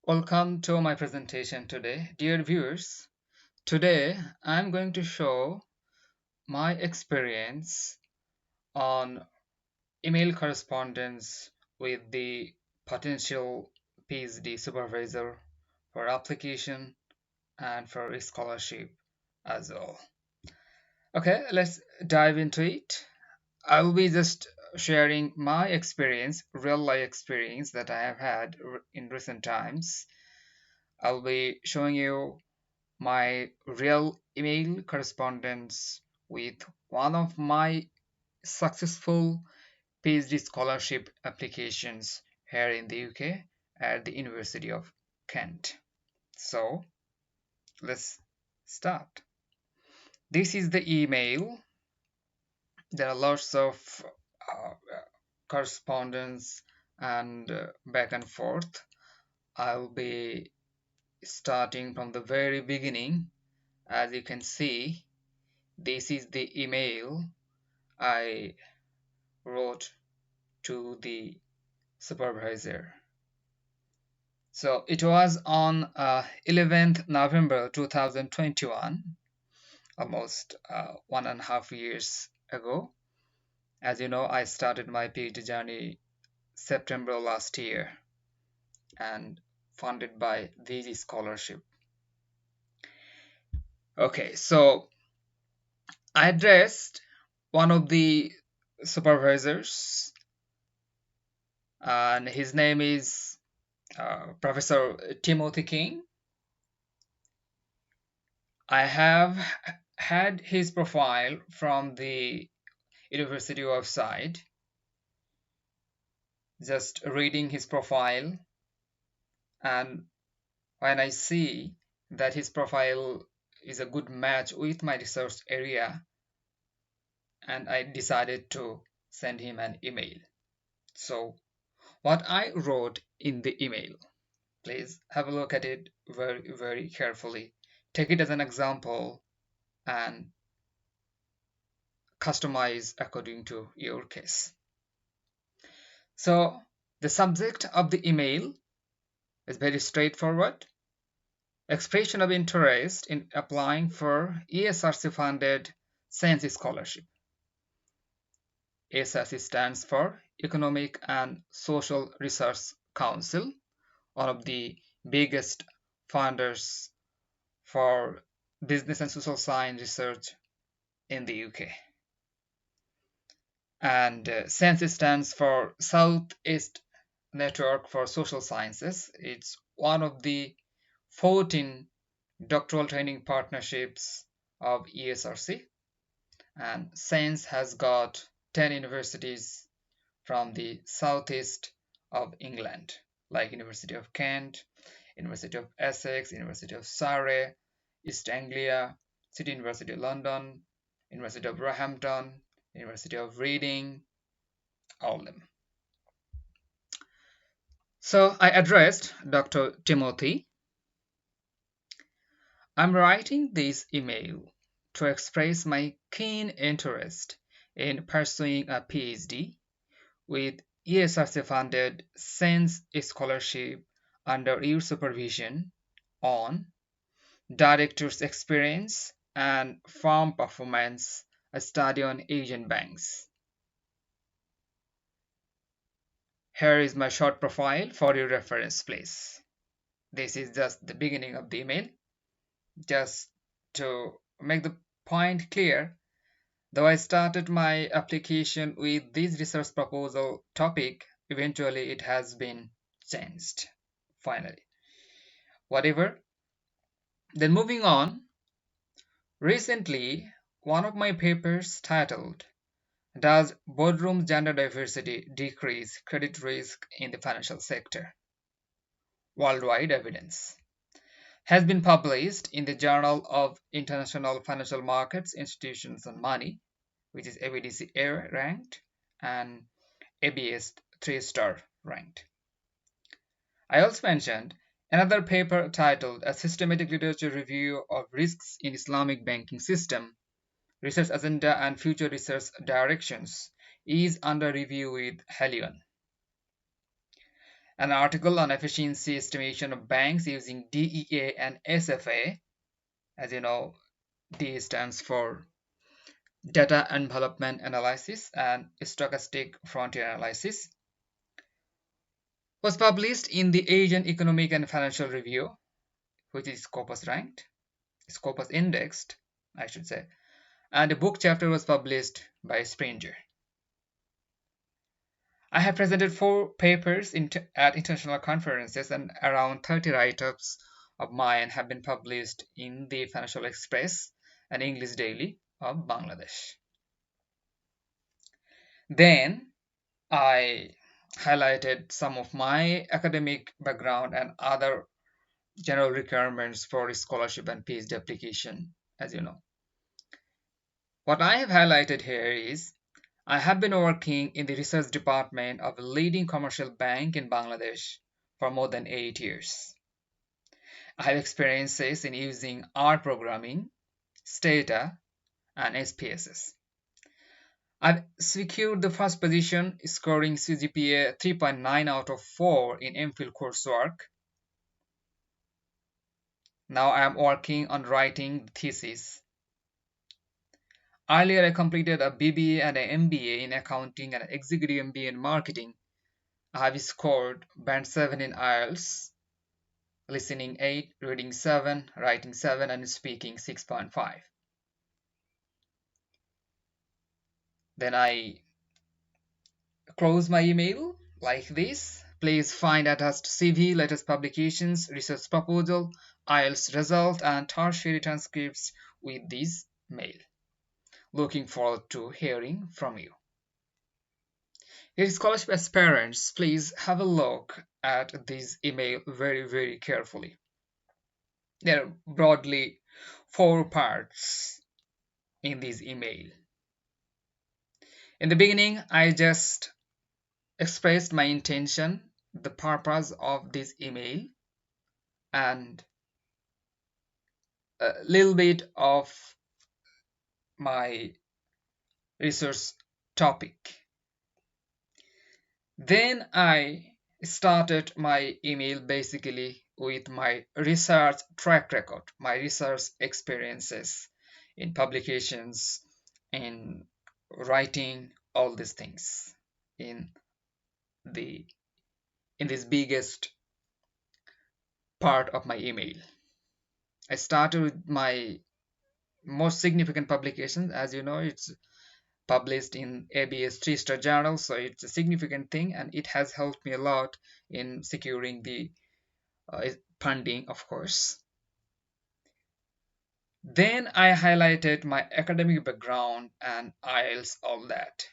Welcome to my presentation today. Dear viewers, today I'm going to show my experience on email correspondence with the potential PhD supervisor for application and for a scholarship as well. Okay, let's dive into it. I will be just sharing my experience, real life experience that I have had in recent times. I'll be showing you my real email correspondence with one of my successful PhD scholarship applications here in the UK at the University of Kent. So let's start. This is the email. There are lots of uh, correspondence and back and forth. I'll be starting from the very beginning. As you can see, this is the email I wrote to the supervisor. So it was on 11th November 2021, almost 1.5 years ago. As you know, I started my PhD journey September last year and funded by VG Scholarship. Okay, so I addressed one of the supervisors, and his name is Professor Timothy King. I have had his profile from the university website. Just reading his profile, and when I see that his profile is a good match with my research area, and I decided to send him an email. So what I wrote in the email, please have a look at it very, very carefully. Take it as an example and customize according to your case. So the subject of the email is very straightforward. Expression of interest in applying for ESRC funded science scholarship. ESRC stands for Economic and Social Research Council, one of the biggest funders for business and social science research in the UK. And SENSE stands for Southeast Network for Social Sciences. It's one of the 14 doctoral training partnerships of ESRC, and SENSE has got 10 universities from the southeast of England, like University of Kent, University of Essex, University of Surrey, East Anglia, City University of London, University of Roehampton, University of Reading, all of them. So I addressed Dr. Timothy. I'm writing this email to express my keen interest in pursuing a PhD with ESRC-funded SENSE scholarship under your supervision on director's experience and firm performance, a study on Asian banks. Here is my short profile for your reference, please. This is just the beginning of the email. Just to make the point clear, though I started my application with this research proposal topic, eventually it has been changed, finally. Whatever. Then moving on, recently one of my papers titled, Does Boardroom Gender Diversity Decrease Credit Risk in the Financial Sector? Worldwide Evidence, has been published in the Journal of International Financial Markets, Institutions and Money, which is ABDC A ranked and ABS 3-star ranked. I also mentioned another paper titled A Systematic Literature Review of Risks in Islamic Banking System, Research Agenda and Future Research Directions is under review with Helion. an article on efficiency estimation of banks using DEA and SFA. As you know, D stands for data envelopment analysis and stochastic frontier analysis, was published in the Asian Economic and Financial Review, which is Scopus indexed, I should say, and the book chapter was published by Springer. I have presented 4 papers at international conferences, and around 30 write-ups of mine have been published in the Financial Express and English Daily of Bangladesh. Then I highlighted some of my academic background and other general requirements for scholarship and PhD application, as you know. What I have highlighted here is I have been working in the research department of a leading commercial bank in Bangladesh for more than 8 years. I have experiences in using R programming, Stata, and SPSS. I've secured the first position, scoring CGPA 3.9 out of 4 in MPhil coursework. Now I am working on writing the thesis. Earlier, I completed a BBA and an MBA in accounting and an executive MBA in marketing. I have scored band 7 in IELTS, listening 8, reading 7, writing 7, and speaking 6.5. Then I close my email like this. Please find attached CV, latest publications, research proposal, IELTS result, and tertiary transcripts with this mail. Looking forward to hearing from you. Dear scholarship aspirants, please have a look at this email very carefully. There are broadly 4 parts in this email. In the beginning, I just expressed my intention, the purpose of this email, and a little bit of my research topic. Then I started my email basically with my research track record, my research experiences in publications, in writing, all these things in this biggest part of my email. I started with my most significant publications. As you know, it's published in ABS 3-star journal, so it's a significant thing, and it has helped me a lot in securing the funding, of course. Then I highlighted my academic background and IELTS, all that.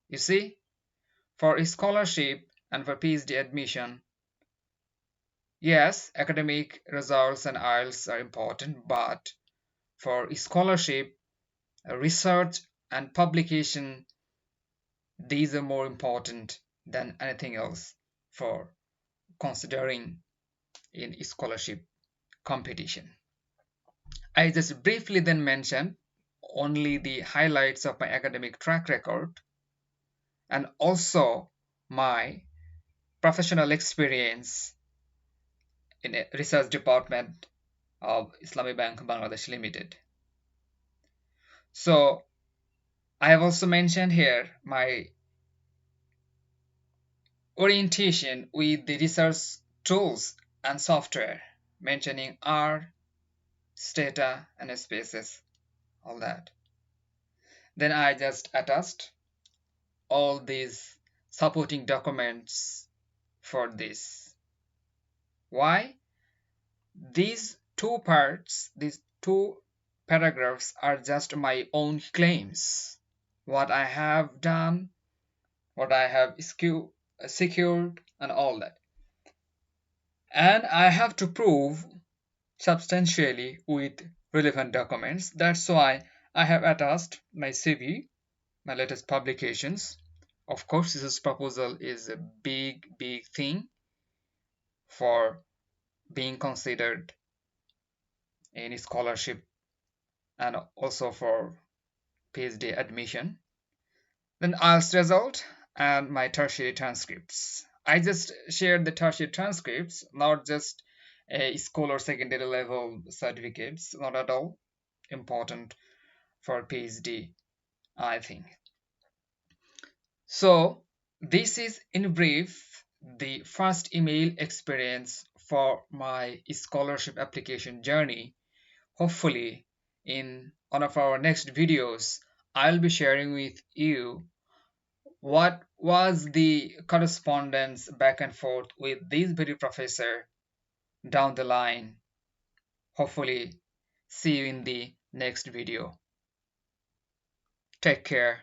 You see, for scholarship and for PhD admission, yes, academic results and IELTS are important, but for scholarship, research, and publication, these are more important than anything else for considering in scholarship competition. I just briefly then mentioned only the highlights of my academic track record and also my professional experience in a research department of Islami Bank Bangladesh Limited. So I have also mentioned here my orientation with the research tools and software, mentioning R, Stata, and SPSS, all that. Then I just attached all these supporting documents for this. Why? These 2 parts, these 2 paragraphs are just my own claims. What I have done, what I have secured, and all that. And I have to prove substantially with relevant documents. That's why I have attached my CV, my latest publications. Of course, this proposal is a big thing for being considered in scholarship and also for PhD admission. Then IELTS result and my tertiary transcripts. I just shared the tertiary transcripts, not just a scholar secondary level certificates, not at all important for PhD, I think. So, this is in brief the first email experience for my scholarship application journey. Hopefully, in one of our next videos, I'll be sharing with you what was the correspondence back and forth with this very professor down the line. Hopefully, see you in the next video. Take care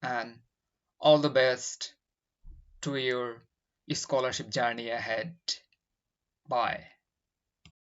and all the best to your scholarship journey ahead. Bye.